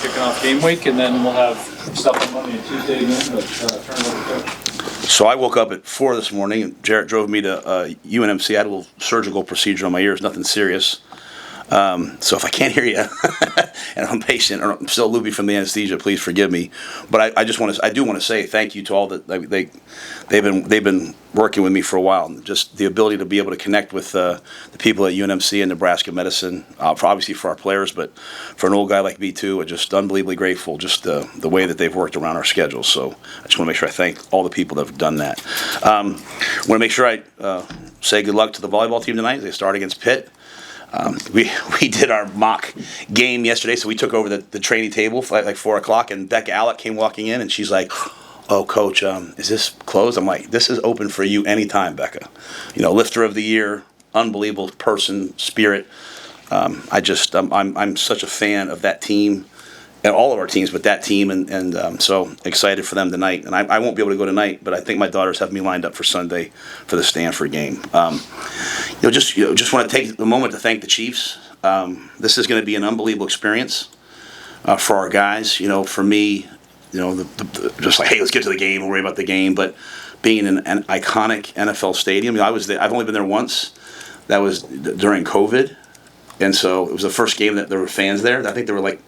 kicking off game week, and then we'll have stuff on Monday and Tuesday again, but turn it over to Coach. So I woke up at 4 this morning. Jarrett drove me to UNMC. I had a little surgical procedure on my ears, nothing serious. So if I can't hear you and I'm patient or I'm still loopy from the anesthesia, please forgive me. But I do want to say thank you to all that they've been working with me for a while. And just the ability to be able to connect with the people at UNMC and Nebraska Medicine, obviously for our players, but for an old guy like me too, I'm just unbelievably grateful. Just the way that they've worked around our schedule. So I just want to make sure I thank all the people that have done that. I want to make sure I say good luck to the volleyball team tonight. They start against Pitt. We did our mock game yesterday, so we took over the training table at like 4 o'clock, and Becca Alec came walking in, and she's like, "Oh, Coach, is this closed?" I'm like, "This is open for you anytime, Becca." Lifter of the year, unbelievable person, spirit. I'm such a fan of that team. And all of our teams, but that team, and so excited for them tonight. And I won't be able to go tonight, but I think my daughters have me lined up for Sunday for the Stanford game. Just want to take a moment to thank the Chiefs. This is going to be an unbelievable experience for our guys. For me, just like, hey, let's get to the game. We'll worry about the game. But being in an iconic NFL stadium, I was there. I've only been there once. That was during COVID, and so it was the first game that there were fans there. I think there were like,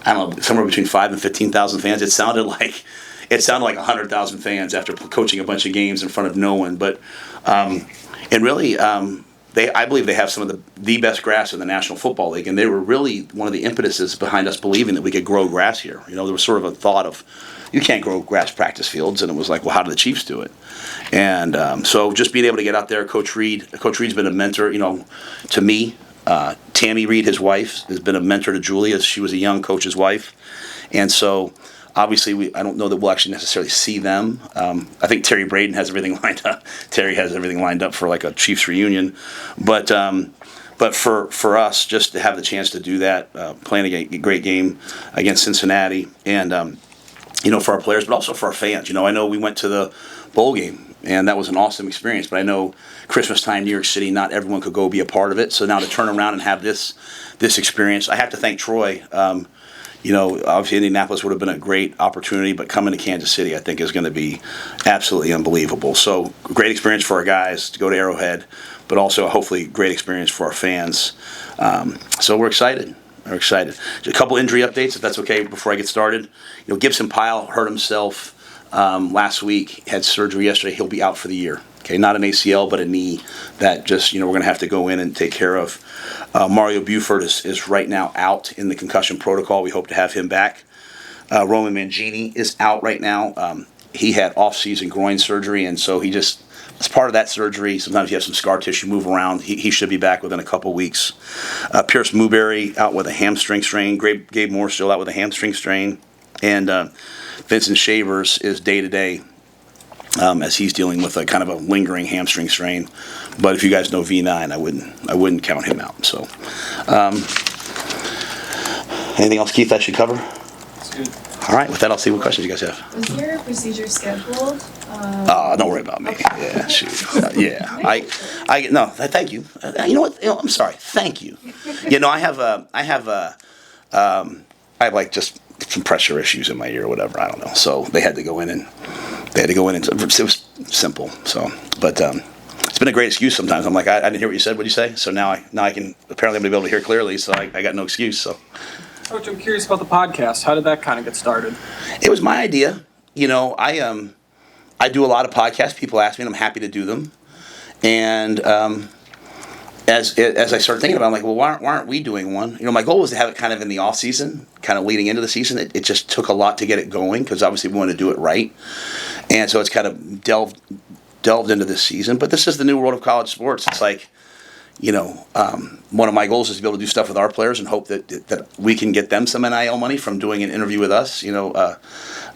I don't know, somewhere between 5,000 and 15,000 fans. It sounded like 100,000 fans after coaching a bunch of games in front of no one. But and really, I believe they have some of the best grass in the National Football League, and they were really one of the impetuses behind us believing that we could grow grass here. There was sort of a thought of, you can't grow grass practice fields, and it was like, well, how do the Chiefs do it? And so just being able to get out there, Coach Reed's been a mentor, to me. Tammy Reed, his wife, has been a mentor to Julie as she was a young coach's wife. And so, obviously, I don't know that we'll actually necessarily see them. I think Terry Braden has everything lined up. Terry has everything lined up for like a Chiefs reunion. But for us, just to have the chance to do that, playing a great game against Cincinnati, and, for our players, but also for our fans. I know we went to the bowl game, and that was an awesome experience. But I know Christmas time, New York City, not everyone could go be a part of it. So now to turn around and have this experience, I have to thank Troy. Obviously Indianapolis would have been a great opportunity, but coming to Kansas City, I think, is going to be absolutely unbelievable. So great experience for our guys to go to Arrowhead, but also hopefully great experience for our fans. So we're excited. A couple injury updates, if that's okay, before I get started. Gibson Pyle hurt himself last week, had surgery yesterday. He'll be out for the year. Okay, not an ACL, but a knee that just, we're going to have to go in and take care of. Mario Buford is right now out in the concussion protocol. We hope to have him back. Roman Mangini is out right now. He had off-season groin surgery, and so he just, as part of that surgery, sometimes you have some scar tissue move around. He should be back within a couple weeks. Pierce Mooberry out with a hamstring strain. Gabe Moore still out with a hamstring strain. And Vincent Shavers is day-to-day as he's dealing with a kind of a lingering hamstring strain. But if you guys know V9, I wouldn't count him out. So, anything else, Keith, I should cover? That's good. All right, with that, I'll see what questions you guys have. Was your procedure scheduled? Don't worry about me. Okay. Yeah, shoot. Yeah, no. Thank you. You know what? I'm sorry. Thank you. I have like just some pressure issues in my ear or whatever. I don't know. So they had to go in and it was simple. So, but it's been a great excuse sometimes. I'm like, I didn't hear what you said. What did you say? So now I can apparently be able to hear clearly. So I got no excuse. So. Coach, I'm curious about the podcast. How did that kind of get started? It was my idea. I do a lot of podcasts. People ask me, and I'm happy to do them. And as I started thinking about it, I'm like, well, why aren't we doing one? My goal was to have it kind of in the off season, kind of leading into the season. It just took a lot to get it going because obviously we wanted to do it right. And so it's kind of delved into this season. But this is the new world of college sports. It's like, one of my goals is to be able to do stuff with our players and hope that we can get them some NIL money from doing an interview with us. But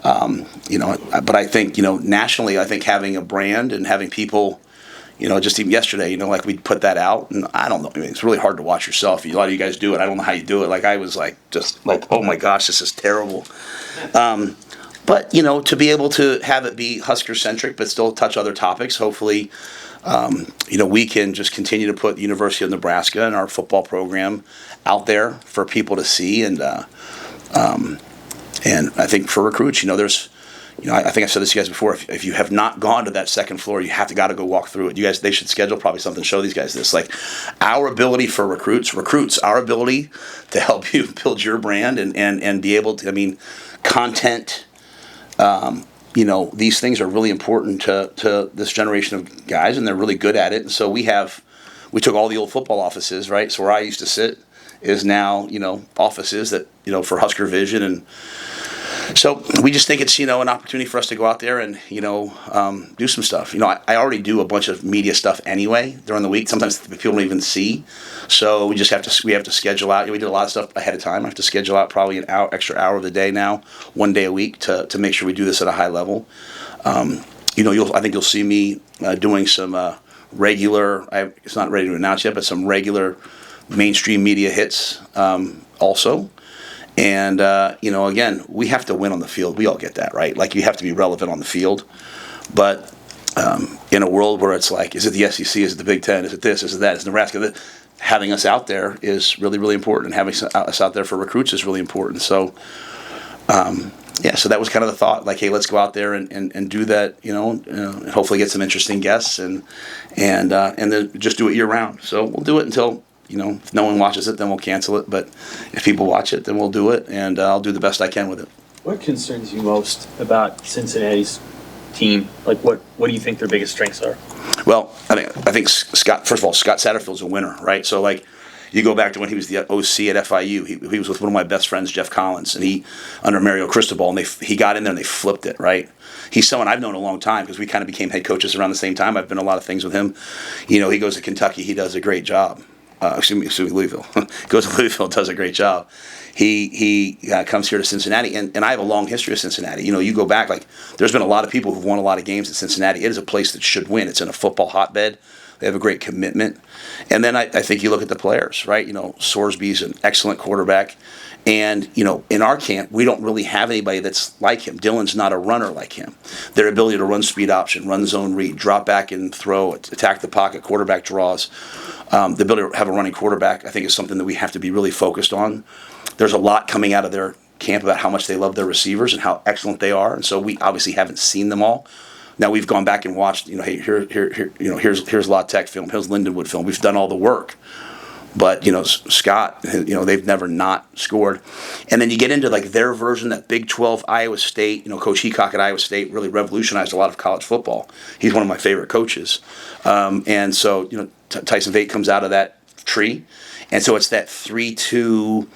I think nationally, I think having a brand and having people, just even yesterday, like we put that out, and I don't know. I mean, it's really hard to watch yourself. A lot of you guys do it. I don't know how you do it. Like I was just like, oh my gosh, this is terrible. But to be able to have it be Husker centric, but still touch other topics, hopefully. We can just continue to put the University of Nebraska and our football program out there for people to see. And And I think for recruits, there's, I think I've said this to you guys before. If you have not gone to that second floor, you have to go walk through it. You guys, they should schedule probably something to show these guys this. Like our ability for recruits, our ability to help you build your brand and be able to, content. These things are really important to this generation of guys, and they're really good at it. And so we took all the old football offices, right? So where I used to sit is now, offices that, for Husker Vision. And so we just think it's, an opportunity for us to go out there and, do some stuff. I already do a bunch of media stuff anyway during the week. Sometimes people don't even see. So we have to schedule out. We did a lot of stuff ahead of time. I have to schedule out probably an extra hour of the day now, one day a week to make sure we do this at a high level. I think you'll see me doing some regular, it's not ready to announce yet, but some regular mainstream media hits also. And, again, we have to win on the field. We all get that, right? Like, you have to be relevant on the field. But in a world where it's like, is it the SEC? Is it the Big Ten? Is it this? Is it that? Is Nebraska? Having us out there is really, really important. And having us out there for recruits is really important. So, so that was kind of the thought. Like, hey, let's go out there and do that, and hopefully get some interesting guests and then just do it year-round. So we'll do it until... if no one watches it, then we'll cancel it. But if people watch it, then we'll do it, and I'll do the best I can with it. What concerns you most about Cincinnati's team? Like, what do you think their biggest strengths are? Well, I think Scott. First of all, Scott Satterfield's a winner, right? So, like, you go back to when he was the OC at FIU. He was with one of my best friends, Jeff Collins, and he under Mario Cristobal, and he got in there and they flipped it, right? He's someone I've known a long time because we kind of became head coaches around the same time. I've been a lot of things with him. He goes to Kentucky. He does a great job. Louisville. Goes to Louisville, does a great job. He comes here to Cincinnati, and I have a long history of Cincinnati. You go back, like, there's been a lot of people who've won a lot of games at Cincinnati. It is a place that should win. It's in a football hotbed. They have a great commitment. And then I think you look at the players, right? Sorsby's an excellent quarterback. And, in our camp, we don't really have anybody that's like him. Dylan's not a runner like him. Their ability to run speed option, run zone read, drop back and throw, attack the pocket, quarterback draws, the ability to have a running quarterback, I think, is something that we have to be really focused on. There's a lot coming out of their camp about how much they love their receivers and how excellent they are. And so we obviously haven't seen them all. Now we've gone back and watched, hey, here's La Tech film, here's Lindenwood film. We've done all the work. But, Scott, they've never not scored. And then you get into, like, their version, that Big 12 Iowa State, Coach Heacock at Iowa State really revolutionized a lot of college football. He's one of my favorite coaches. And so, Tyson Vate comes out of that tree. And so it's that 3-2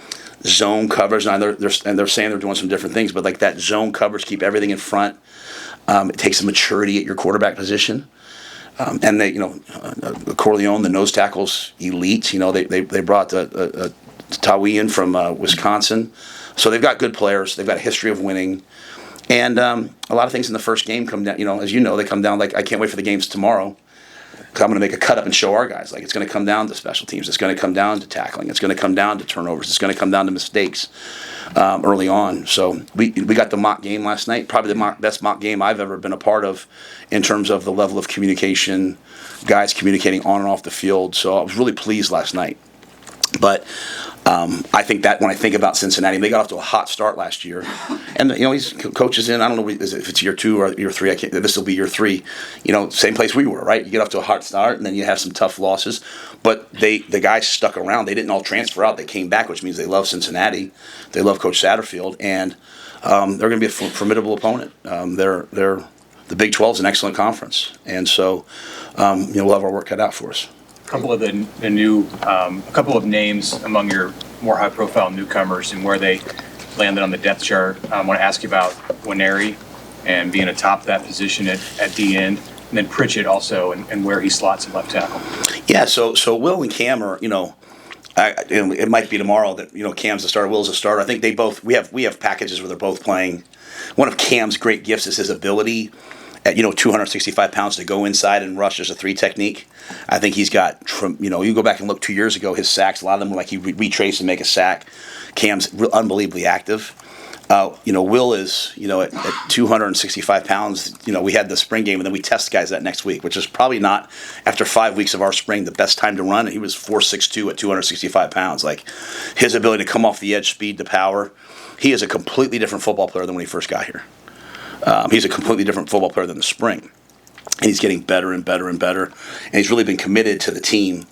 zone coverage. And they're saying they're doing some different things, but, like, that zone coverage, keep everything in front. It takes a maturity at your quarterback position. And they, Corleone, the nose tackle's elite. They brought Tawi in from Wisconsin. So they've got good players. They've got a history of winning. And a lot of things in the first game come down, as they come down like, I can't wait for the games tomorrow. Because I'm going to make a cut up and show our guys. Like, it's going to come down to special teams. It's going to come down to tackling. It's going to come down to turnovers. It's going to come down to mistakes early on. So we got the mock game last night. Probably the best mock game I've ever been a part of in terms of the level of communication, guys communicating on and off the field. So I was really pleased last night. But I think that when I think about Cincinnati, they got off to a hot start last year. And, he's coaches in, I don't know if it's year 2 or year 3. This will be year 3. Same place we were, right? You get off to a hot start, and then you have some tough losses. But the guys stuck around. They didn't all transfer out. They came back, which means they love Cincinnati. They love Coach Satterfield. And they're going to be a formidable opponent. The Big 12 is an excellent conference. And so we'll have our work cut out for us. A couple of a couple of names among your more high-profile newcomers and where they landed on the depth chart. I want to ask you about Nwaneri and being atop that position at the end, and then Pritchett also and where he slots at left tackle. Yeah, so Will and Cam are, it might be tomorrow that Cam's the starter, Will's the starter. I think they both we have packages where they're both playing. One of Cam's great gifts is his ability at 265 pounds to go inside and rush as a 3 technique. I think he's got, you go back and look 2 years ago, his sacks, a lot of them were like he retrace and make a sack. Cam's unbelievably active. Will is, at 265 pounds, we had the spring game and then we test guys that next week, which is probably not, after 5 weeks of our spring, the best time to run. And he was 4.62 at 265 pounds. Like, his ability to come off the edge, speed to power, he is a completely different football player than when he first got here. He's a completely different football player than the spring. And he's getting better and better and better. And he's really been committed to the team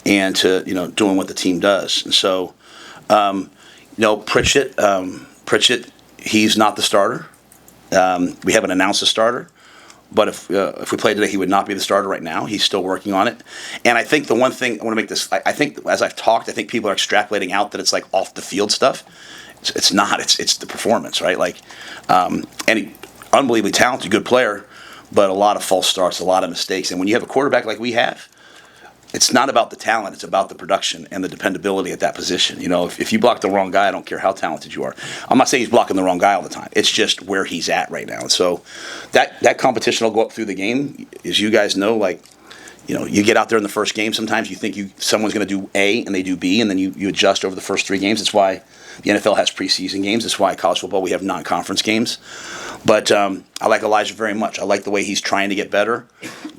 and to, doing what the team does. And so, Pritchett, he's not the starter. We haven't announced a starter. But if we played today, he would not be the starter right now. He's still working on it. And I think the one thing I want to make this, I think as I've talked, I think people are extrapolating out that it's like off the field stuff. It's not. It's the performance, right? Like, and he, unbelievably talented, good player, but a lot of false starts, a lot of mistakes. And when you have a quarterback like we have, it's not about the talent, it's about the production and the dependability at that position. If you block the wrong guy, I don't care how talented you are. I'm not saying he's blocking the wrong guy all the time. It's just where he's at right now. And so that competition will go up through the game. As you guys know, you get out there in the first game, sometimes you think someone's going to do A and they do B, and then you adjust over the first 3 games. That's why the NFL has preseason games. That's why college football, we have non-conference games. But I like Elijah very much. I like the way he's trying to get better.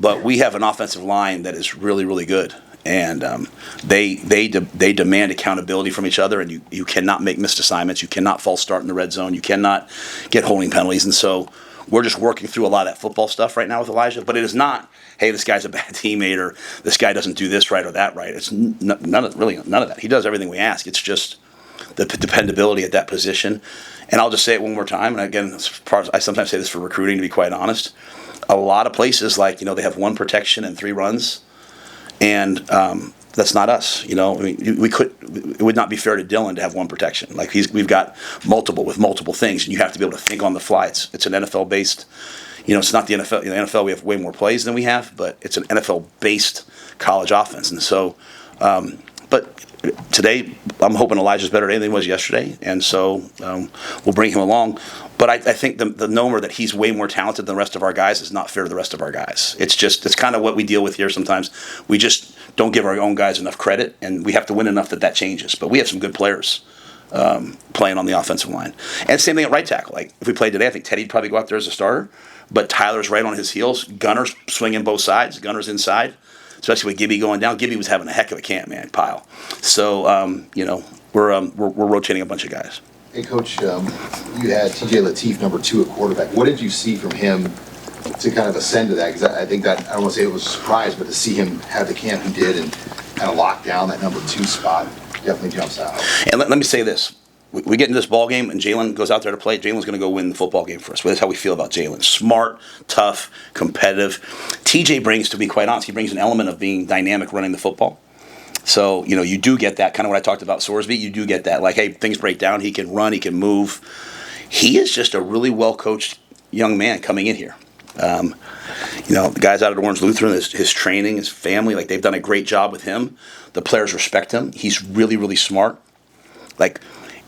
But we have an offensive line that is really, really good. And they demand accountability from each other, and you cannot make missed assignments. You cannot false start in the red zone. You cannot get holding penalties. And so we're just working through a lot of that football stuff right now with Elijah. But it is not, hey, this guy's a bad teammate, or this guy doesn't do this right or that right. It's none of that. He does everything we ask. It's just the dependability at that position. And I'll just say it one more time. And again, I sometimes say this for recruiting, to be quite honest. A lot of places, they have 1 protection and 3 runs. And that's not us. It would not be fair to Dylan to have 1 protection. We've got multiple things, and you have to be able to think on the fly. It's an NFL based, it's not the NFL. In the NFL, we have way more plays than we have, but it's an NFL based college offense. And so, but today, I'm hoping Elijah's better today than he was yesterday, and so we'll bring him along. But I think the number that he's way more talented than the rest of our guys is not fair to the rest of our guys. It's kind of what we deal with here sometimes. We just don't give our own guys enough credit, and we have to win enough that changes. But we have some good players playing on the offensive line. And same thing at right tackle. Like, if we played today, I think Teddy'd probably go out there as a starter, but Tyler's right on his heels. Gunner's swinging both sides. Gunner's inside. Especially with Gibby going down. Gibby was having a heck of a camp, man, pile. So, we're rotating a bunch of guys. Hey, Coach, you had TJ Lateef, number 2 at quarterback. What did you see from him to kind of ascend to that? Because I think that, I don't want to say it was a surprise, but to see him have the camp he did and kind of lock down that number 2 spot definitely jumps out. And let me say this. We get into this ball game and Jalen goes out there to play. Jalen's going to go win the football game for us. That's how we feel about Jalen. Smart, tough, competitive. TJ brings, to be quite honest, he brings an element of being dynamic running the football. So, you do get that, kind of what I talked about Sorsby, you do get that. Like, hey, things break down, he can run, he can move. He is just a really well-coached young man coming in here. The guys out at Orange Lutheran, his training, his family, they've done a great job with him. The players respect him. He's really, really smart.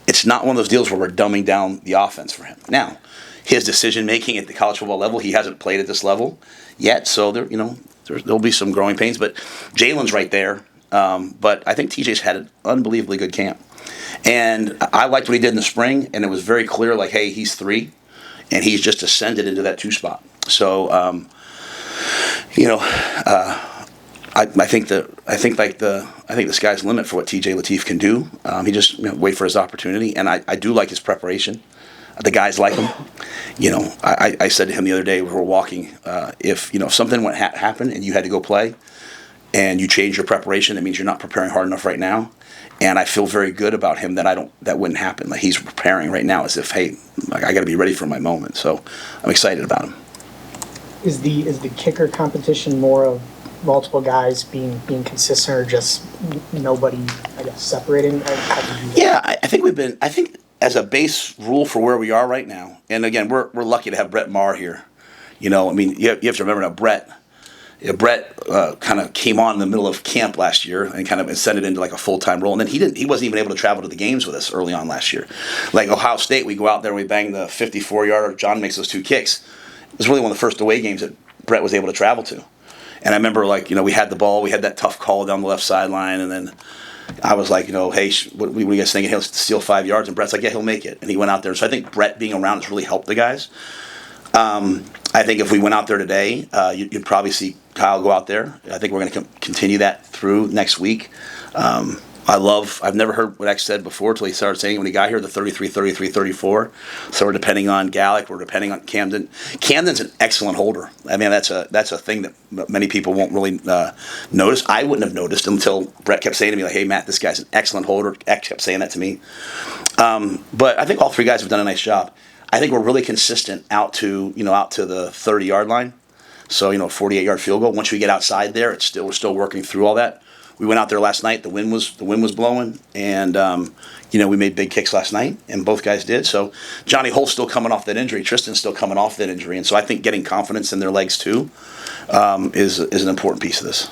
It's not one of those deals where we're dumbing down the offense for him. Now, his decision-making at the college football level, he hasn't played at this level yet, so there'll be some growing pains. But Jalen's right there. But I think TJ's had an unbelievably good camp. And I liked what he did in the spring, and it was very clear, hey, he's 3, and he's just ascended into that 2 spot. So, I think the sky's the limit for what TJ Lateef can do. He just wait for his opportunity, and I do like his preparation. The guys like him. I said to him the other day, we were walking, if something happened and you had to go play, and you change your preparation, that means you're not preparing hard enough right now. And I feel very good about him that wouldn't happen. He's preparing right now as if, hey, I got to be ready for my moment. So I'm excited about him. Is the kicker competition more of multiple guys being consistent, or just nobody, separating? Yeah, I think as a base rule for where we are right now, and again, we're lucky to have Brett Maher here. You have to remember now, Brett kind of came on in the middle of camp last year and kind of ascended into a full-time role. And then he wasn't even able to travel to the games with us early on last year. Ohio State, we go out there and we bang the 54-yarder. John makes those 2 kicks. It was really one of the first away games that Brett was able to travel to. And I remember, we had the ball. We had that tough call down the left sideline. And then I was like, hey, what are you guys thinking? He'll steal 5 yards. And Brett's like, yeah, he'll make it. And he went out there. So I think Brett being around has really helped the guys. I think if we went out there today, you'd probably see Kyle go out there. I think we're going to continue that through next week. I've never heard what X said before until he started saying it when he got here, the 33, 33, 34. So we're depending on Gallick, we're depending on Camden. Camden's an excellent holder. I mean, that's a thing that many people won't really notice. I wouldn't have noticed until Brett kept saying to me, like, hey, Matt, this guy's an excellent holder. X kept saying that to me. But I think all three guys have done a nice job. I think we're really consistent out to the 30-yard line. So, 48-yard field goal. Once we get outside there, we're still working through all that. We went out there last night. The wind was blowing, and we made big kicks last night, and both guys did. So Johnny Holt's still coming off that injury. Tristan's still coming off that injury, and so I think getting confidence in their legs too is an important piece of this.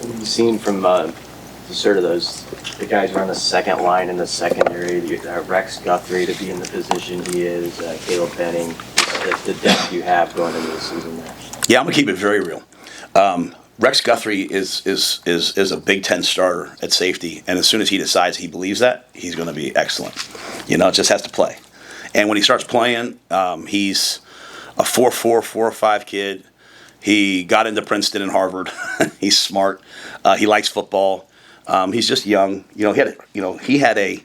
What have you seen from sort of the guys who are on the second line in the secondary? Rex Guthrie to be in the position he is, Caleb Benning, the depth you have going into the season there. Yeah, I'm gonna keep it very real. Rex Guthrie is a Big Ten starter at safety, and as soon as he decides he believes that, he's going to be excellent. It just has to play. And when he starts playing, he's a 4'4", 4'5" kid. He got into Princeton and Harvard. He's smart. He likes football. He's just young. He had a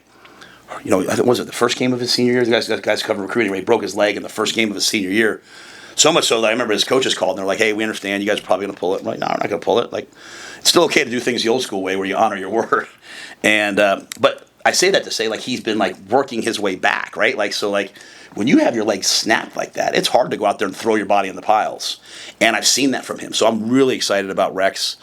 I think was it the first game of his senior year? The guys covered recruiting where he broke his leg in the first game of his senior year. So much so that I remember his coaches called and they're like, hey, we understand you guys are probably going to pull it. I'm like, no, I'm not going to pull it. Like, it's still okay to do things the old school way where you honor your word. And, but I say that to say, like, he's been, like, working his way back, right? Like, so, like, when you have your legs snapped like that, it's hard to go out there and throw your body in the piles. And I've seen that from him. So I'm really excited about Rex.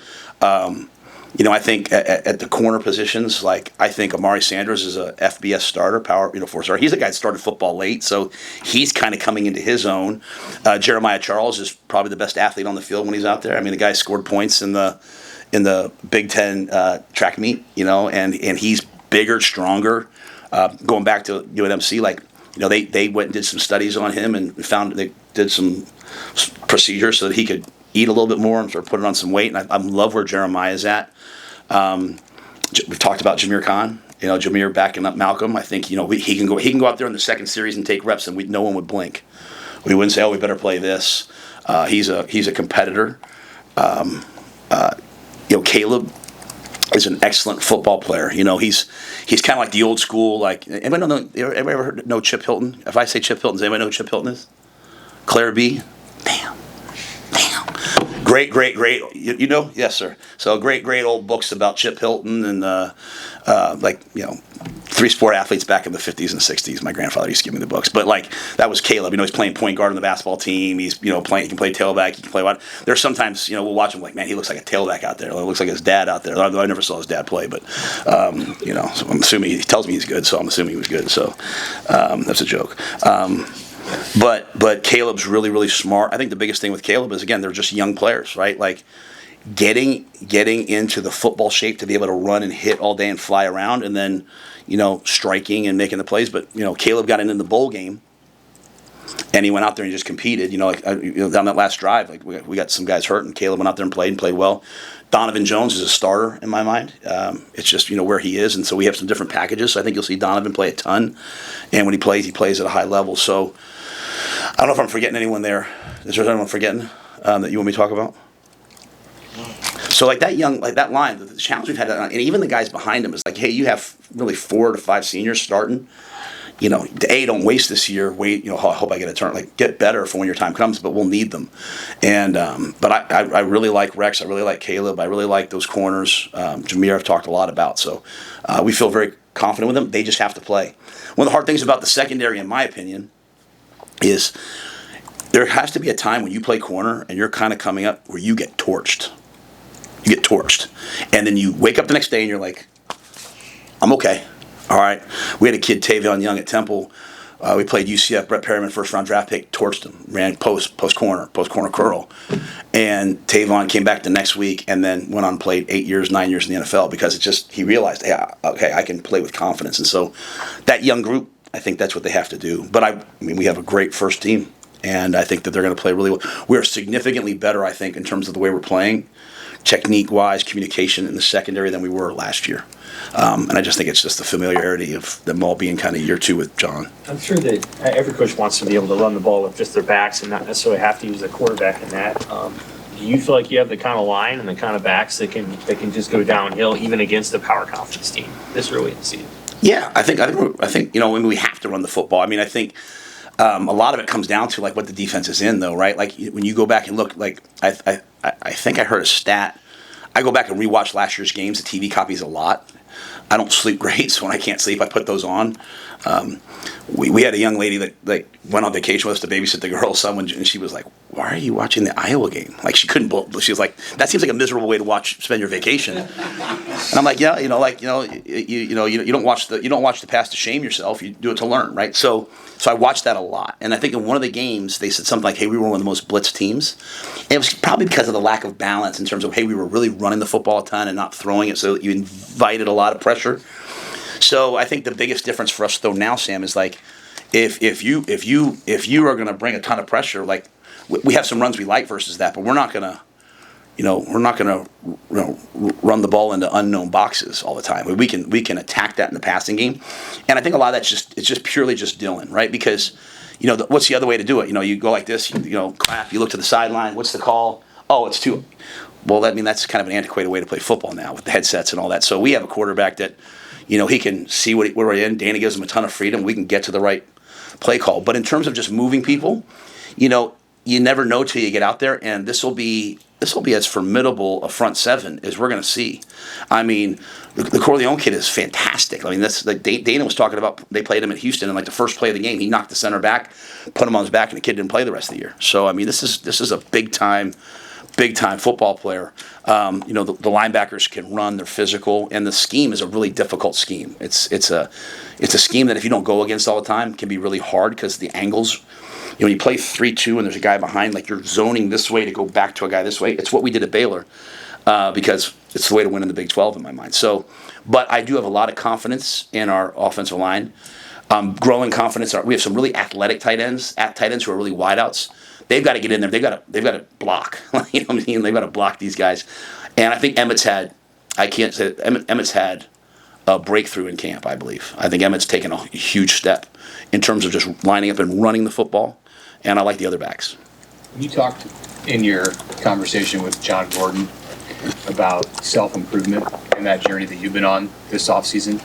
I think at the corner positions, like, I think Amari Sanders is a FBS starter, four-star. He's a guy that started football late, so he's kind of coming into his own. Jeremiah Charles is probably the best athlete on the field when he's out there. I mean, the guy scored points in the Big Ten track meet, and he's bigger, stronger. Going back to UNMC, like, they went and did some studies on him and found they did some procedures so that he could eat a little bit more and start putting on some weight. And I love where Jeremiah's at. We've talked about Jameer Khan. Jameer backing up Malcolm. I think he can go out there in the second series and take reps, and no one would blink. We wouldn't say, "Oh, we better play this." He's a competitor. Caleb is an excellent football player. He's kind of like the old school. Like, anybody ever know Chip Hilton? If I say Chip Hilton, does anybody know who Chip Hilton is? Claire B. Damn. Great. Yes, sir. So great old books about Chip Hilton and three sport athletes back in the 50s and 60s. My grandfather used to give me the books. But, like, that was Caleb. He's playing point guard on the basketball team. He's, he can play tailback. He can play what. There's sometimes, we'll watch him like, man, he looks like a tailback out there. It looks like his dad out there. I never saw his dad play, but, so I'm assuming, he tells me he's good, so I'm assuming he was good. So that's a joke. But Caleb's really, really smart. I think the biggest thing with Caleb is, again, they're just young players, right? Like, getting into the football shape to be able to run and hit all day and fly around, and then, striking and making the plays. But, Caleb got into the bowl game, and he went out there and just competed. Down that last drive, like, we got some guys hurt, and Caleb went out there and played well. Donovan Jones is a starter in my mind. It's just, where he is. And so we have some different packages. So I think you'll see Donovan play a ton. And when he plays at a high level. So I don't know if I'm forgetting anyone there. Is there anyone I'm forgetting that you want me to talk about? So, like, that line, the challenge we've had, and even the guys behind him is like, hey, you have really 4 to 5 seniors starting. Don't waste this year. Wait, I hope I get a turn. Like, get better for when your time comes, but we'll need them. And but I really like Rex. I really like Caleb. I really like those corners. Jameer, I've talked a lot about. So we feel very confident with them. They just have to play. One of the hard things about the secondary, in my opinion, is there has to be a time when you play corner and you're kind of coming up where you get torched. You get torched. And then you wake up the next day and you're like, I'm okay. All right. We had a kid, Tavion Young, at Temple. We played UCF. Brett Perryman, first-round draft pick, torched him. Ran post corner curl. And Tavion came back the next week and then went on and played 9 years in the NFL because he realized, hey, okay, I can play with confidence. And so that young group, I think that's what they have to do. But we have a great first team, and I think that they're going to play really well. We're significantly better, I think, in terms of the way we're playing, technique-wise, communication in the secondary than we were last year. And I just think it's just the familiarity of them all being kind of year 2 with John. I'm sure that every coach wants to be able to run the ball with just their backs and not necessarily have to use a quarterback in that. Do do you feel like you have the kind of line and the kind of backs that can just go downhill even against a power conference team this early in the season? Yeah, I think when we have to run the football. I mean, I think a lot of it comes down to like what the defense is in, though, right? Like when you go back and look, like I think I heard a stat. I go back and rewatch last year's games. The TV copies a lot. I don't sleep great, so when I can't sleep, I put those on. We had a young lady that went on vacation with us to babysit the girl's son, and she was like, "Why are you watching the Iowa game?" Like she couldn't. She was like, "That seems like a miserable way to spend your vacation." And I'm like, "Yeah, you don't watch the past to shame yourself. You do it to learn, right?" So I watched that a lot, and I think in one of the games they said something like, "Hey, we were one of the most blitzed teams." And it was probably because of the lack of balance in terms of, hey, we were really running the football a ton and not throwing it, so you invited a lot of pressure. So I think the biggest difference for us though now, Sam, is like if you are going to bring a ton of pressure, like we have some runs we like versus that, but we're not going to run the ball into unknown boxes all the time. We can attack that in the passing game, and I think a lot of that's just purely Dylan, right? Because what's the other way to do it? You go like this, clap, you look to the sideline. What's the call? Oh, it's two. Well, I mean that's kind of an antiquated way to play football now with the headsets and all that. So we have a quarterback that. He can see where we're in. Danny gives him a ton of freedom. We can get to the right play call. But in terms of just moving people, you never know till you get out there. And this will be as formidable a front seven as we're going to see. I mean, the Corleone kid is fantastic. I mean, that's like Dana was talking about. They played him at Houston, and like the first play of the game, he knocked the center back, put him on his back, and the kid didn't play the rest of the year. So I mean, this is a big time football player. The linebackers can run; they're physical, and the scheme is a really difficult scheme. It's a scheme that if you don't go against all the time, can be really hard because the angles. When you play 3-2 and there's a guy behind, like you're zoning this way to go back to a guy this way. It's what we did at Baylor because it's the way to win in the Big 12 in my mind. So, but I do have a lot of confidence in our offensive line. Growing confidence. We have some really athletic tight ends who are really wideouts. They've got to get in there. They've got to block. You know what I mean? They've got to block these guys. And I think Emmett's had a breakthrough in camp, I believe. I think Emmett's taken a huge step in terms of just lining up and running the football. And I like the other backs. You talked in your conversation with John Gordon about self-improvement and that journey that you've been on this offseason.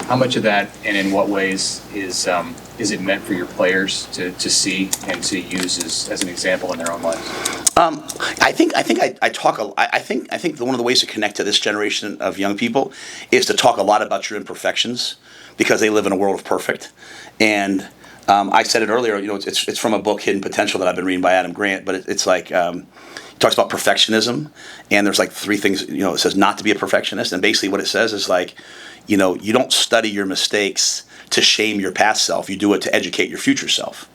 How much of that and in what ways is it meant for your players to see and to use as an example in their own lives? I think one of the ways to connect to this generation of young people is to talk a lot about your imperfections because they live in a world of perfect. And I said it earlier, it's from a book, Hidden Potential, that I've been reading by Adam Grant, but it's like he talks about perfectionism, and there's like three things, it says not to be a perfectionist, and basically what it says is like, you don't study your mistakes to shame your past self. You do it to educate your future self.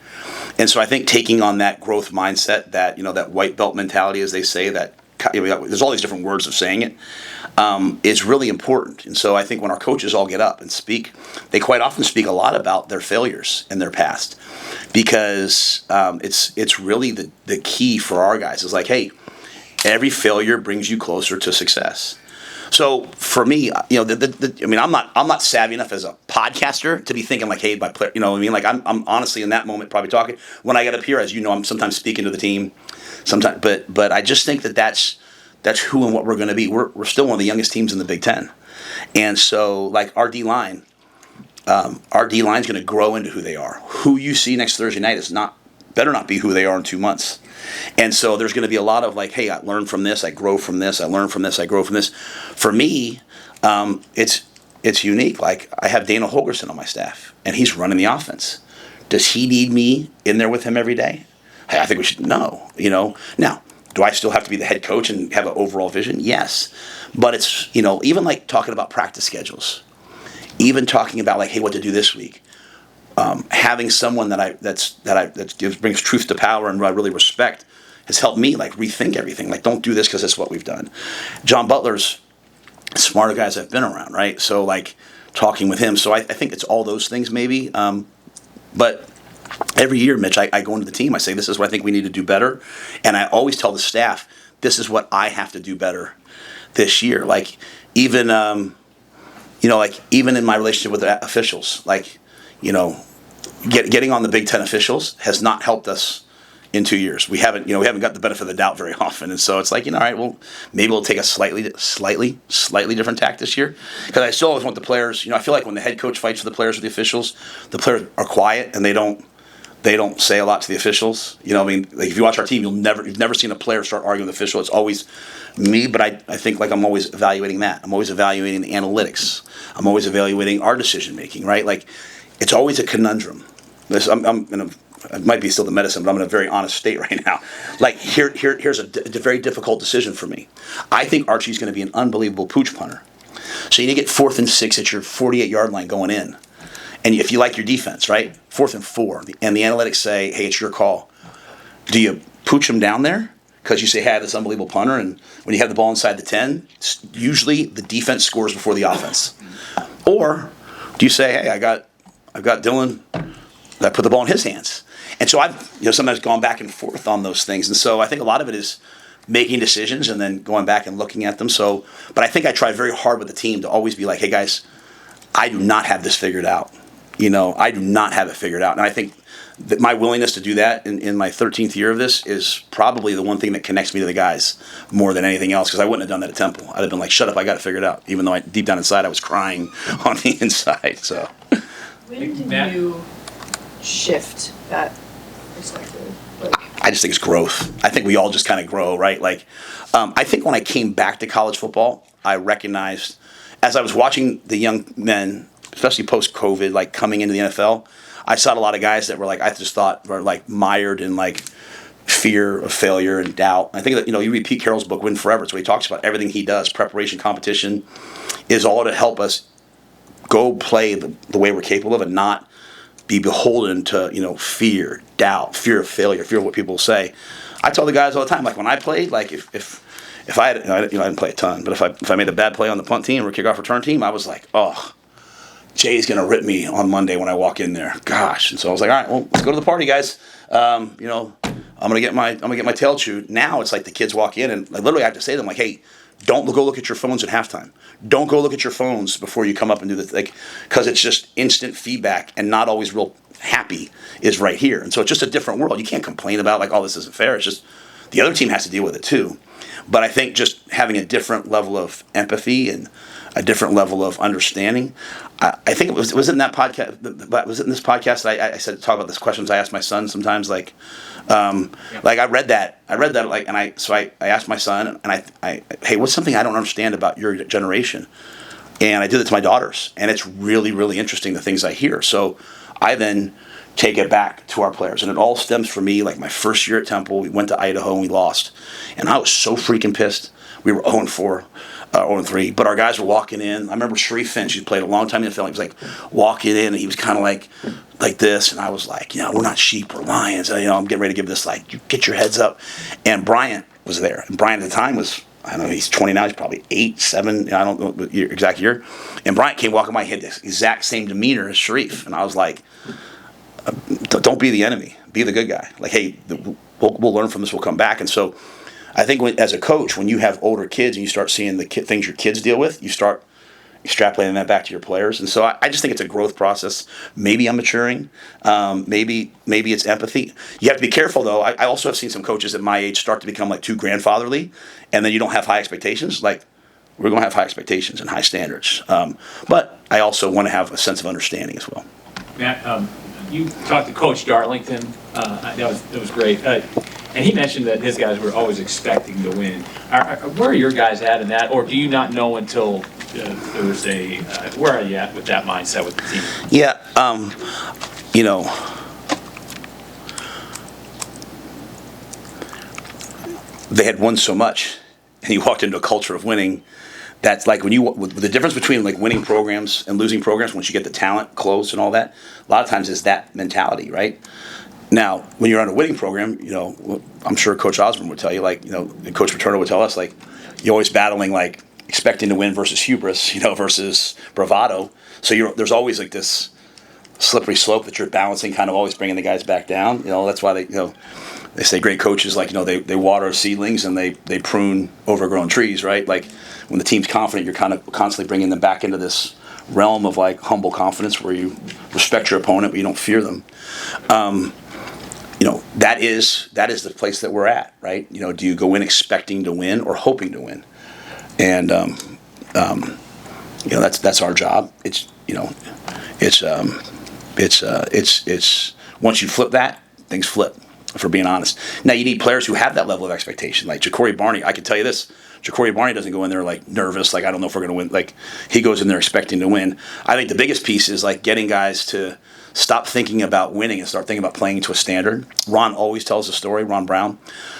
And so I think taking on that growth mindset, that that white belt mentality, as they say, that there's all these different words of saying it, is really important. And so I think when our coaches all get up and speak, they quite often speak a lot about their failures in their past, because it's really the key for our guys. It's like, hey, every failure brings you closer to success. So for me, I'm not savvy enough as a podcaster to be thinking like, hey, my player, Like I'm honestly in that moment probably talking when I get up here, as I'm sometimes speaking to the team, sometimes, but I just think that's who and what we're going to be. We're still one of the youngest teams in the Big Ten, and so like our D line is going to grow into who they are. Who you see next Thursday night better not be who they are in 2 months. And so there's going to be a lot of like, hey, I learned from this, I grow from this, I learn from this, I grow from this. For me, it's unique. Like I have Dana Holgerson on my staff, and he's running the offense. Does he need me in there with him every day? Hey, I think we should know. Now, do I still have to be the head coach and have an overall vision? Yes, but it's even like talking about practice schedules, even talking about like, hey, what to do this week. Having someone that brings truth to power and I really respect has helped me like rethink everything. Like, don't do this because that's what we've done. John Butler's smarter guys I've been around, right? So like talking with him. So I think it's all those things maybe. But every year, Mitch, I go into the team. I say, this is what I think we need to do better, and I always tell the staff, this is what I have to do better this year. Like even even in my relationship with the officials, like. Getting on the Big Ten officials has not helped us in 2 years. We haven't got the benefit of the doubt very often, and so it's like, all right, well, maybe we'll take a slightly different tack this year, because I still always want the players. I feel like when the head coach fights for the players or the officials, the players are quiet and they don't say a lot to the officials. Like if you watch our team, you've never seen a player start arguing with the official. It's always me, but I think like I'm always evaluating that. I'm always evaluating the analytics. I'm always evaluating our decision making, right? Like it's always a conundrum. It might be still the medicine, but I'm in a very honest state right now. Like here's a very difficult decision for me. I think Archie's going to be an unbelievable pooch punter. So you need to get 4th and 6 at your 48-yard line going in. And if you like your defense, right, 4th and 4, and the analytics say, hey, it's your call. Do you pooch him down there? Because you say, hey, I have this unbelievable punter, and when you have the ball inside the 10, usually the defense scores before the offense. Or do you say, hey, I've got Dylan, I put the ball in his hands. And so I've sometimes gone back and forth on those things. And so I think a lot of it is making decisions and then going back and looking at them. So, but I think I try very hard with the team to always be like, hey, guys, I do not have this figured out. I do not have it figured out. And I think that my willingness to do that in my 13th year of this is probably the one thing that connects me to the guys more than anything else, because I wouldn't have done that at Temple. I'd have been like, shut up, I got it figured out, even though deep down inside I was crying on the inside. So When did Matt? you shift that perspective? I just think it's growth. I think we all just kind of grow, right? Like, I think when I came back to college football, I recognized, as I was watching the young men, especially post-COVID, like coming into the NFL, I saw a lot of guys that were like, I just thought were like mired in like fear of failure and doubt. I think that, you read Pete Carroll's book, Win Forever. So he talks about everything he does, preparation, competition, is all to help us go play the way we're capable of and not be beholden to, fear, doubt, fear of failure, fear of what people say. I tell the guys all the time, like when I played, like if I had, I didn't play a ton, but if I made a bad play on the punt team or kickoff return team, I was like, oh, Jay's gonna rip me on Monday when I walk in there. Gosh. And so I was like, all right, well, let's go to the party, guys. I'm gonna get my tail chewed. Now it's like the kids walk in and I literally have to say to them, like, hey, don't go look at your phones at halftime. Don't go look at your phones before you come up and do the like, because it's just instant feedback and not always real happy is right here. And so it's just a different world. You can't complain about like, oh, this isn't fair. It's just the other team has to deal with it too. But I think just having a different level of empathy and a different level of understanding. I think it was in that podcast. Was it in this podcast that I said talk about these questions I ask my son sometimes, like I read that like, and I asked my son and I hey, what's something I don't understand about your generation? And I did it to my daughters, and it's really, really interesting the things I hear. So I then take it back to our players, and it all stems from me. Like my first year at Temple, we went to Idaho and we lost, and I was so freaking pissed. We were 0-4. 0-3, but our guys were walking in. I remember Sharif Finch, who played a long time in the NFL. He was like walking in, and he was kind of like this, and I was like, we're not sheep, we're lions. I'm getting ready to give this like, you get your heads up. And Bryant was there, and Bryant at the time was, I don't know, he's 20 now, he's probably 8, 7, I don't know the exact year. And Bryant came walking by, he had this exact same demeanor as Sharif, and I was like, don't be the enemy, be the good guy. Like, hey, we'll learn from this, we'll come back. And so I think as a coach, when you have older kids and you start seeing the things your kids deal with, you start extrapolating that back to your players. And so I just think it's a growth process. Maybe I'm maturing. Maybe it's empathy. You have to be careful, though. I also have seen some coaches at my age start to become like too grandfatherly, and then you don't have high expectations. Like, we're going to have high expectations and high standards. But I also want to have a sense of understanding as well. Matt, you talked to Coach Darlington. That was great. And he mentioned that his guys were always expecting to win. Where are your guys at in that? Or do you not know until Thursday? Where are you at with that mindset with the team? Yeah, they had won so much, and you walked into a culture of winning. That's like the difference between like winning programs and losing programs, once you get the talent close and all that, a lot of times is that mentality, right? Now, when you're on a winning program, I'm sure Coach Osborne would tell you, like, and Coach Paterno would tell us, like, you're always battling, like, expecting to win versus hubris, versus bravado. So there's always, like, this slippery slope that you're balancing, kind of always bringing the guys back down. That's why they say great coaches, like, they water seedlings and they prune overgrown trees, right? Like, when the team's confident, you're kind of constantly bringing them back into this realm of, like, humble confidence where you respect your opponent, but you don't fear them. that is the place that we're at, right? Do you go in expecting to win or hoping to win? And that's our job. It's once you flip that, things flip. If we're being honest, now you need players who have that level of expectation. Like Ja'Cory Barney, I can tell you this: Ja'Cory Barney doesn't go in there like nervous, like I don't know if we're going to win. Like he goes in there expecting to win. I think the biggest piece is like getting guys to stop thinking about winning and start thinking about playing to a standard. Ron always tells a story, Ron Brown,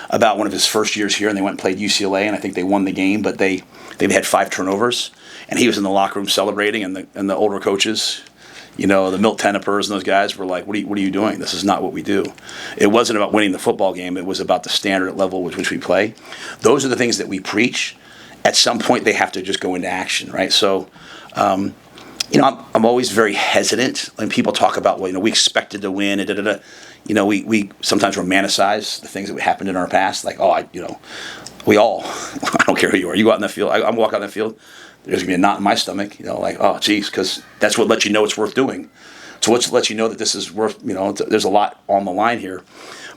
about one of his first years here, and they went and played UCLA, and I think they won the game, but they had 5 turnovers, and he was in the locker room celebrating, and the older coaches, the Milt Tenopers and those guys were like, what are you doing? This is not what we do. It wasn't about winning the football game. It was about the standard level with which we play. Those are the things that we preach. At some point, they have to just go into action, right? So, I'm always very hesitant when people talk about, we expected to win, we sometimes romanticize the things that happened in our past. Like, we all, I don't care who you are. You go out in the field, I'm walking out in the field, there's going to be a knot in my stomach, like, oh, geez, because that's what lets you know it's worth doing. So what lets you know that this is worth, there's a lot on the line here.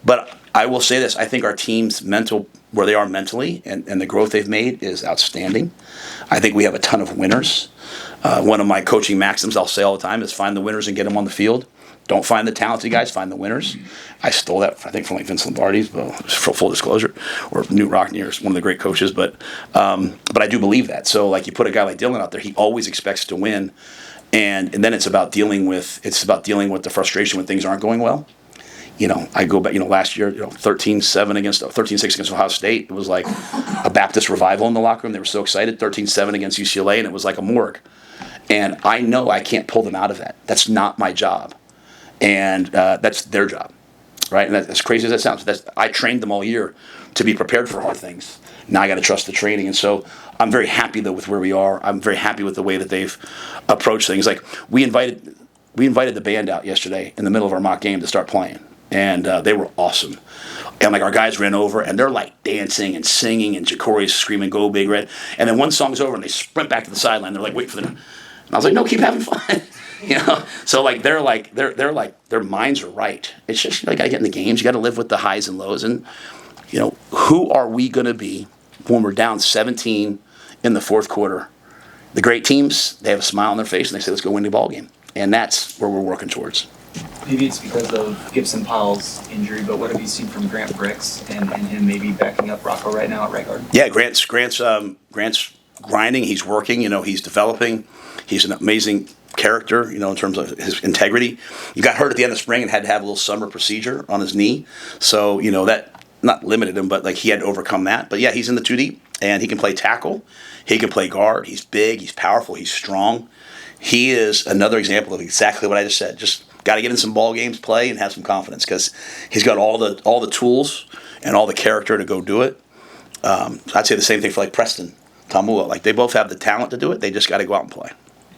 But I will say this, I think our team's where they are mentally and the growth they've made is outstanding. I think we have a ton of winners. One of my coaching maxims I'll say all the time is find the winners and get them on the field. Don't find the talented guys, find the winners. I stole that, I think, from like Vince Lombardi's, for full disclosure, or Newt Rockne, one of the great coaches. But I do believe that. So like you put a guy like Dylan out there, he always expects to win, and then it's about dealing with the frustration when things aren't going well. I go back, last year, 13-6 against Ohio State. It was like a Baptist revival in the locker room. They were so excited. 13-7 against UCLA, and it was like a morgue. And I know I can't pull them out of that. That's not my job. And that's their job, right? And as crazy as that sounds, I trained them all year to be prepared for hard things. Now I got to trust the training. And so I'm very happy, though, with where we are. I'm very happy with the way that they've approached things. Like we invited the band out yesterday in the middle of our mock game to start playing. And they were awesome. And like our guys ran over, and they're like dancing and singing, and Ja'Cory's screaming, "Go Big Red!" And then one song's over, and they sprint back to the sideline. They're like, "Wait for them." And I was like, "No, keep having fun." So like their minds are right. It's just got to get in the games. You got to live with the highs and lows. And who are we going to be when we're down 17 in the fourth quarter? The great teams, they have a smile on their face, and they say, "Let's go win the ball game." And that's where we're working towards. Maybe it's because of Gibson Powell's injury, but what have you seen from Grant Brix and him maybe backing up Rocco right now at right guard? Yeah, Grant's grinding. He's working. He's developing. He's an amazing character. In terms of his integrity. He got hurt at the end of spring and had to have a little summer procedure on his knee. So that not limited him, but like he had to overcome that. But yeah, he's in the 2 deep, and he can play tackle. He can play guard. He's big. He's powerful. He's strong. He is another example of exactly what I just said. Just got to get in some ball games, play, and have some confidence because he's got all the tools and all the character to go do it. I'd say the same thing for like Preston, Tamua. Like they both have the talent to do it. They just got to go out and play.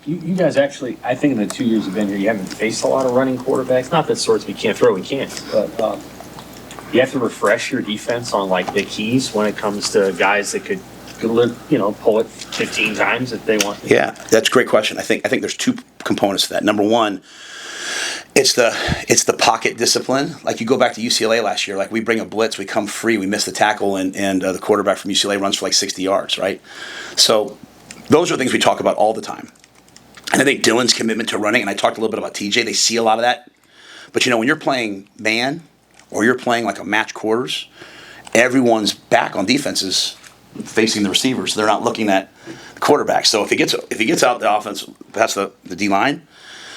You guys actually, I think in the 2 years you've been here, you haven't faced a lot of running quarterbacks. Not that Sorsby can't throw, he can't. But you have to refresh your defense on like the keys when it comes to guys that could pull it 15 times if they want to. Yeah, that's a great question. I think there's 2 components to that. Number one, it's the pocket discipline. Like you go back to UCLA last year, like we bring a blitz, we come free, we miss the tackle, and the quarterback from UCLA runs for like 60 yards, right? So those are things we talk about all the time. And I think Dylan's commitment to running, and I talked a little bit about TJ, they see a lot of that. But when you're playing man or you're playing like a match quarters, everyone's back on defenses facing the receivers. They're not looking at the quarterback. So if he gets out the offense past the D line,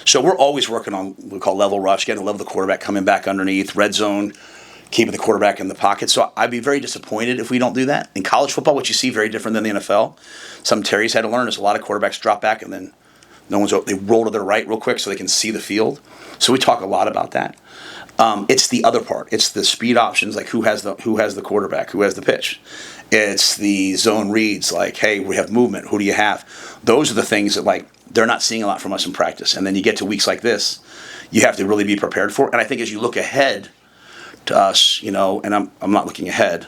so we're always working on what we call level rush, getting to level the quarterback, coming back underneath, red zone, keeping the quarterback in the pocket. So I'd be very disappointed if we don't do that. In college football, what you see very different than the NFL. Something Terry's had to learn is a lot of quarterbacks drop back and then they roll to their right real quick so they can see the field. So we talk a lot about that. It's the other part. It's the speed options, like who has the quarterback, who has the pitch. It's the zone reads, like, hey, we have movement. Who do you have? Those are the things that like they're not seeing a lot from us in practice. And then you get to weeks like this, you have to really be prepared for it. And I think as you look ahead to us, and I'm not looking ahead,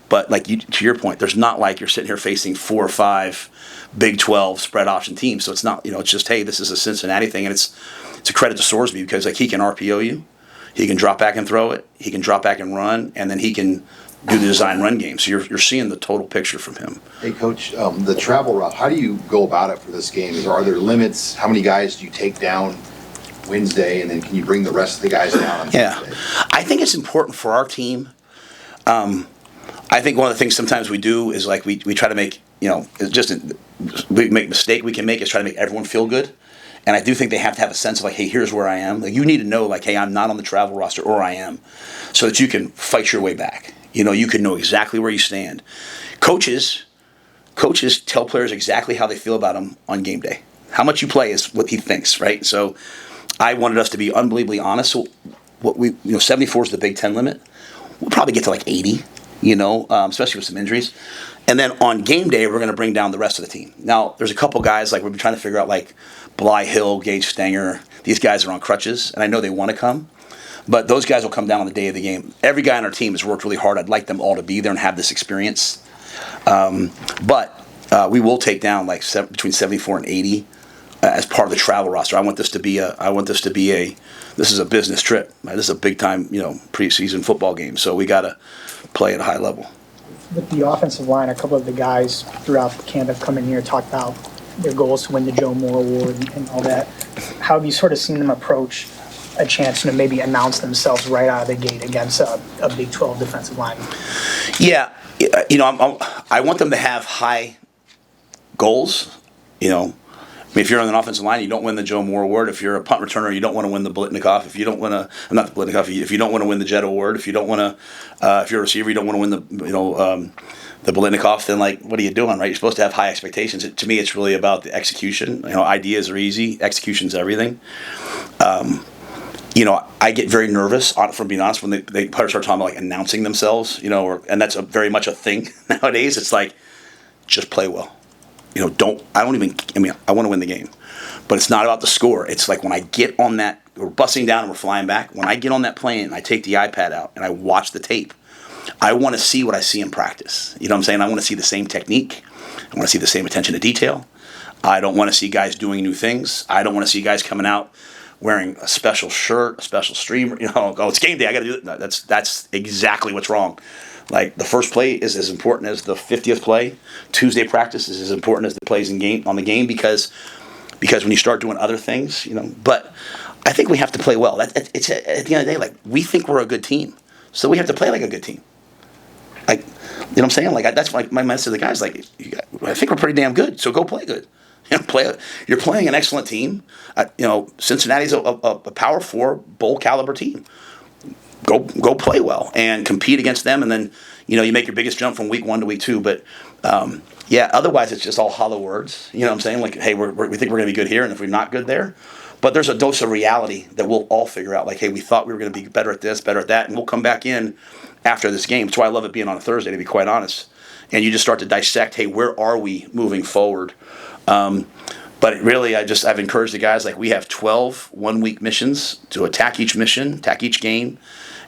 but like to your point, there's not like you're sitting here facing 4 or 5 Big 12 spread option teams. So it's not, it's just, hey, this is a Cincinnati thing, and it's a credit to Sorsby because like he can RPO you. He can drop back and throw it. He can drop back and run, and then he can do the design run game. So you're seeing the total picture from him. Hey, Coach, the travel route, how do you go about it for this game? Are there limits? How many guys do you take down Wednesday, and then can you bring the rest of the guys down on Yeah, Thursday? I think it's important for our team. I think one of the things sometimes we do is like we try to make, it's just we make a mistake we can make is try to make everyone feel good. And I do think they have to have a sense of like, hey, here's where I am. Like, you need to know like, hey, I'm not on the travel roster, or I am, so that you can fight your way back. You can know exactly where you stand. Coaches tell players exactly how they feel about them on game day. How much you play is what he thinks, right? So I wanted us to be unbelievably honest. So 74 is the Big Ten limit. We'll probably get to like 80, especially with some injuries. And then on game day, we're going to bring down the rest of the team. Now, there's a couple guys, like we've been trying to figure out, like Bly Hill, Gage Stanger. These guys are on crutches, and I know they want to come. But those guys will come down on the day of the game. Every guy on our team has worked really hard. I'd like them all to be there and have this experience. But we will take down like between 74 and 80 as part of the travel roster. I want this to be this is a business trip. Right? This is a big time, preseason football game. So we got to play at a high level. With the offensive line, a couple of the guys throughout the camp have come in here and talked about their goals to win the Joe Moore Award and all that. How have you sort of seen them approach a chance to maybe announce themselves right out of the gate against a Big 12 defensive line? Yeah, I want them to have high goals. If you're on an offensive line, you don't win the Joe Moore Award. If you're a punt returner, you don't want to win the Blitnikoff. If you don't want to, not the Blitnikoff. If you don't want to win the Jet Award, if you don't want to, if you're a receiver, you don't want to win the Blitnikoff. Then what are you doing, right? You're supposed to have high expectations. To me, it's really about the execution. Ideas are easy. Execution's everything. I get very nervous, from being honest, when they start talking about announcing themselves. And that's very much a thing nowadays. It's like, just play well. I want to win the game, but it's not about the score. It's like when I get on that, we're busting down and we're flying back. When I get on that plane and I take the iPad out and I watch the tape, I want to see what I see in practice. You know what I'm saying? I want to see the same technique. I want to see the same attention to detail. I don't want to see guys doing new things. I don't want to see guys coming out wearing a special shirt, a special streamer. It's game day. I got to do it. No, that's exactly what's wrong. Like, the first play is as important as the 50th play. Tuesday practice is as important as the plays on the game because when you start doing other things, But I think we have to play well. It's at the end of the day, we think we're a good team, so we have to play like a good team. You know what I'm saying? That's my message to the guys. I think we're pretty damn good, so go play good. You're playing an excellent team. Cincinnati's a Power 4 bowl caliber team. Go play well and compete against them, and then you make your biggest jump from week 1 to week 2. But otherwise it's just all hollow words. You know what I'm saying? Hey, we think we're going to be good here, and if we're not good there, but there's a dose of reality that we'll all figure out. Hey, we thought we were going to be better at this, better at that, and we'll come back in after this game. That's why I love it being on a Thursday, to be quite honest. And you just start to dissect. Hey, where are we moving forward? But really, I've encouraged the guys, we have 12 one-week missions to attack each mission, attack each game,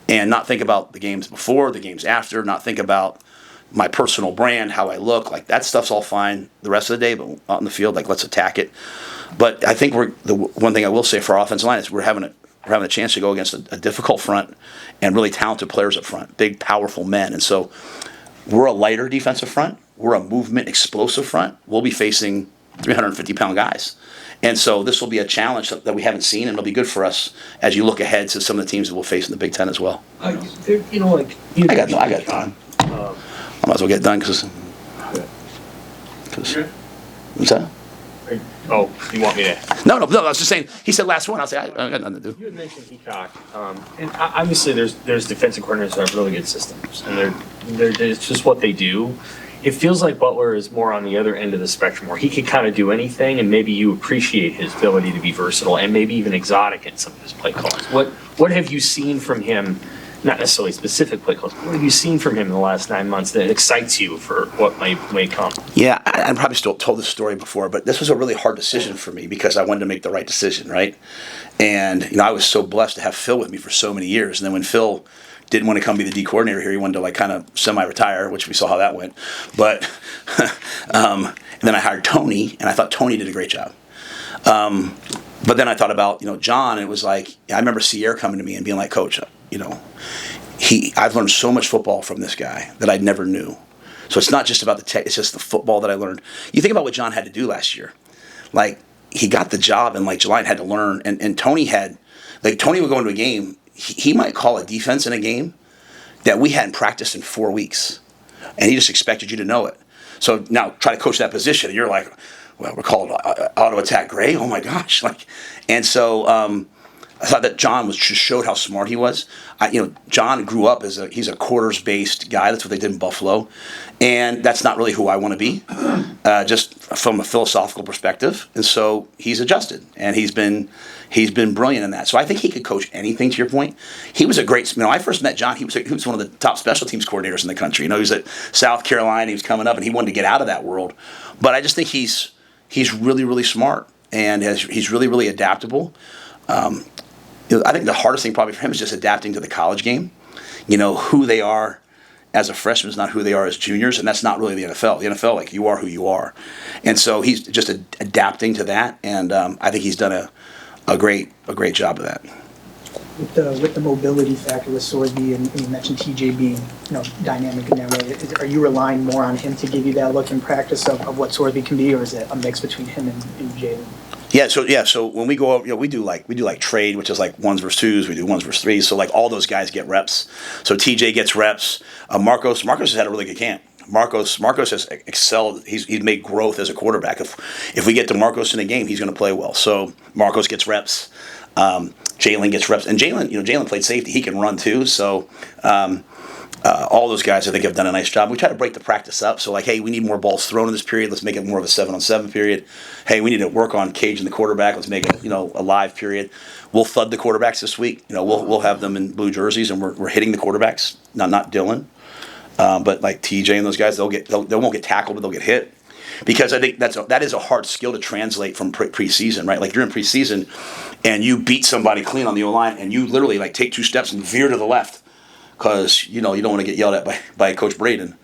and not think about the games before, the games after, not think about my personal brand, how I look. That stuff's all fine the rest of the day, but out in the field, let's attack it. But I think the one thing I will say for our offensive line is we're having a chance to go against a difficult front and really talented players up front, big, powerful men. And so we're a lighter defensive front. We're a movement, explosive front. We'll be facing 350-pound guys. And so this will be a challenge that we haven't seen, and it'll be good for us as you look ahead to some of the teams that we'll face in the Big Ten as well. I got time. I might as well get done because what's that? Oh, you want me to? No, I was just saying, he said last one. I'll say, I got nothing to do. You had mentioned Peacock, and obviously there's defensive coordinators that have really good systems, and it's just what they do. It feels like Butler is more on the other end of the spectrum, where he can kind of do anything, and maybe you appreciate his ability to be versatile and maybe even exotic in some of his play calls. What have you seen from him? Not necessarily specific play calls, but what have you seen from him in the last 9 months that excites you for what may come? Yeah, I probably still told this story before, but this was a really hard decision for me because I wanted to make the right decision, right? And I was so blessed to have Phil with me for so many years, and then when Phil didn't want to come be the D coordinator here, he wanted to kind of semi-retire, which we saw how that went. But and then I hired Tony, and I thought Tony did a great job. But then I thought about, John, and it was like, I remember Sierra coming to me and being like, Coach, I've learned so much football from this guy that I never knew. So it's not just about the tech, it's just the football that I learned. You think about what John had to do last year. Like, he got the job in like July and had to learn. And Tony Tony would go into a game, he might call a defense in a game that we hadn't practiced in 4 weeks. And he just expected you to know it. So now try to coach that position, and you're like, well, we're called auto attack gray. Oh my gosh! And so I thought that John just showed how smart he was. John grew up he's a quarters based guy. That's what they did in Buffalo, and that's not really who I want to be, just from a philosophical perspective. And so he's adjusted, and he's been brilliant in that. So I think he could coach anything. To your point, he was a great. I first met John. He was one of the top special teams coordinators in the country. He was at South Carolina. He was coming up, and he wanted to get out of that world. But I just think he's really, really smart, and he's really, really adaptable. I think the hardest thing probably for him is just adapting to the college game. Who they are as a freshman is not who they are as juniors, and that's not really the NFL. The NFL, like, you are who you are. And so he's just adapting to that, and I think he's done a great job of that. With the mobility factor with Sorsby, and you mentioned TJ being dynamic in that way, are you relying more on him to give you that look in practice of what Sorsby can be, or is it a mix between him and Jalen? So when we go over, we do like trade, which is like 1s versus 2s. We do 1s versus 3s. So like all those guys get reps. So TJ gets reps. Marcos has had a really good camp. Marcos has excelled. He's made growth as a quarterback. If we get to Marcos in a game, he's going to play well. So Marcos gets reps. Jalen gets reps, and Jalen played safety. He can run too. So all those guys, I think, have done a nice job. We try to break the practice up. So, like, hey, we need more balls thrown in this period. Let's make it more of a 7-on-7 period. Hey, we need to work on caging the quarterback. Let's make it, a live period. We'll thud the quarterbacks this week. We'll have them in blue jerseys, and we're hitting the quarterbacks. Not Dylan, but like TJ and those guys, they won't get tackled, but they'll get hit. Because I think that is a hard skill to translate from preseason, right? Like, you're in preseason, and you beat somebody clean on the O-line, and you literally like take 2 steps and veer to the left. Because you don't want to get yelled at by Coach Braden,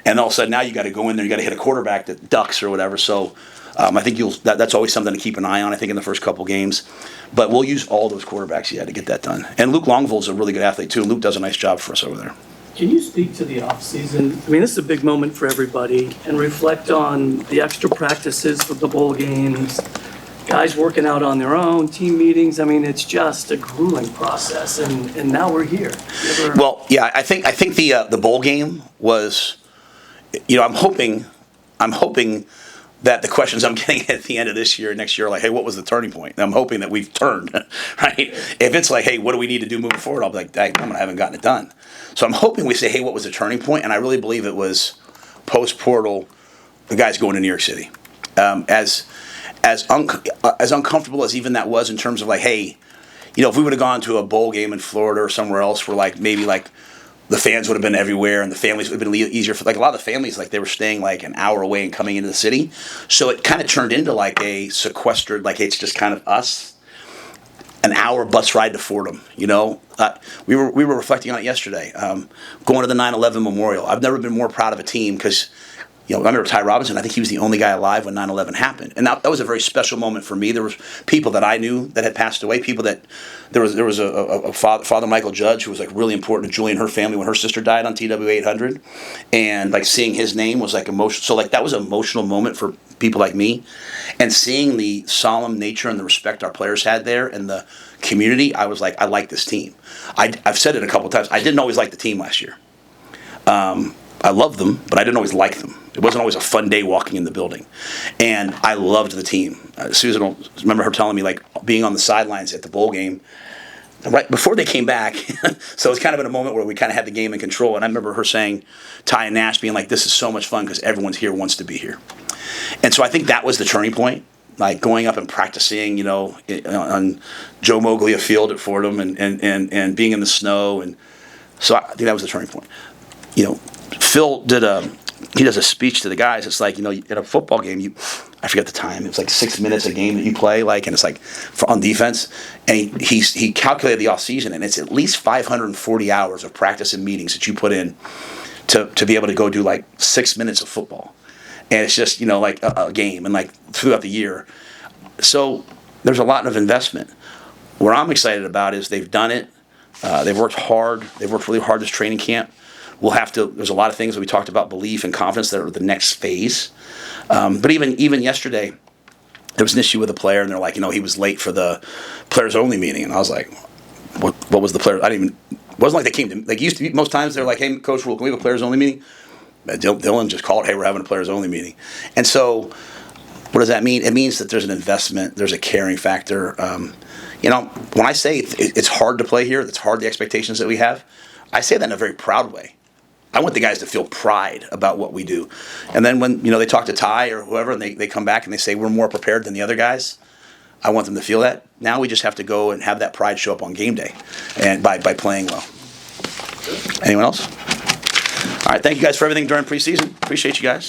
and all of a sudden now you got to go in there, you got to hit a quarterback that ducks or whatever. So I think that's always something to keep an eye on. I think in the first couple games, but we'll use all those quarterbacks to get that done. And Luke Longvold's a really good athlete too. Luke does a nice job for us over there. Can you speak to the offseason? I mean, this is a big moment for everybody, and reflect on the extra practices for the bowl games. Guys working out on their own, team meetings. I mean, it's just a grueling process, and now we're here. Well, yeah, I think the bowl game was, I'm hoping that the questions I'm getting at the end of this year, next year, are like, hey, what was the turning point? And I'm hoping that we've turned, right? If it's like, hey, what do we need to do moving forward? I'll be like, dang, I haven't gotten it done. So I'm hoping we say, hey, what was the turning point? And I really believe it was post-portal, the guys going to New York City. As uncomfortable as even that was in terms of like, hey, if we would have gone to a bowl game in Florida or somewhere else where like maybe like the fans would have been everywhere and the families would have been easier for, like, a lot of the families, like, they were staying like an hour away and coming into the city. So it kind of turned into like a sequestered, like, it's just kind of us, an hour bus ride to Fordham, we were reflecting on it yesterday, going to the 9/11 memorial. I've never been more proud of a team because, I remember Ty Robinson. I think he was the only guy alive when 9/11 happened, and that was a very special moment for me. There was people that I knew that had passed away. People that there was a Father Michael Judge who was like really important to Julie and her family when her sister died on TW 800, and like seeing his name was like emotional. So like that was an emotional moment for people like me, and seeing the solemn nature and the respect our players had there and the community. I was like, I like this team. I've said it a couple of times. I didn't always like the team last year. I loved them, but I didn't always like them. It wasn't always a fun day walking in the building. And I loved the team. Susan, I remember her telling me, like, being on the sidelines at the bowl game, right before they came back. So it was kind of in a moment where we kind of had the game in control. And I remember her saying, Ty and Nash being like, this is so much fun because everyone's here wants to be here. And so I think that was the turning point. Like going up and practicing, on Joe Moglia Field at Fordham and being in the snow. And so I think that was the turning point. Phil does a speech to the guys. It's like, in a football game, I forget the time. It was like 6 minutes a game that you play, like, and it's like on defense. And he calculated the offseason, and it's at least 540 hours of practice and meetings that you put in to be able to go do like 6 minutes of football. And it's just, like a game and like throughout the year. So there's a lot of investment. What I'm excited about is they've done it. They've worked hard. They've worked really hard this training camp. There's a lot of things that we talked about, belief and confidence, that are the next phase. But even yesterday, there was an issue with a player, and they're like, he was late for the players only meeting. And I was like, what was the player? It wasn't like they came to, like used to be, most times they're like, hey, Coach Rhule, can we have a players only meeting? Dylan just called, hey, we're having a players only meeting. And so what does that mean? It means that there's an investment, there's a caring factor. When I say it's hard to play here, it's hard, the expectations that we have, I say that in a very proud way. I want the guys to feel pride about what we do. And then when, they talk to Ty or whoever, and they come back and they say we're more prepared than the other guys, I want them to feel that. Now we just have to go and have that pride show up on game day, and by playing well. Anyone else? All right, thank you guys for everything during preseason. Appreciate you guys.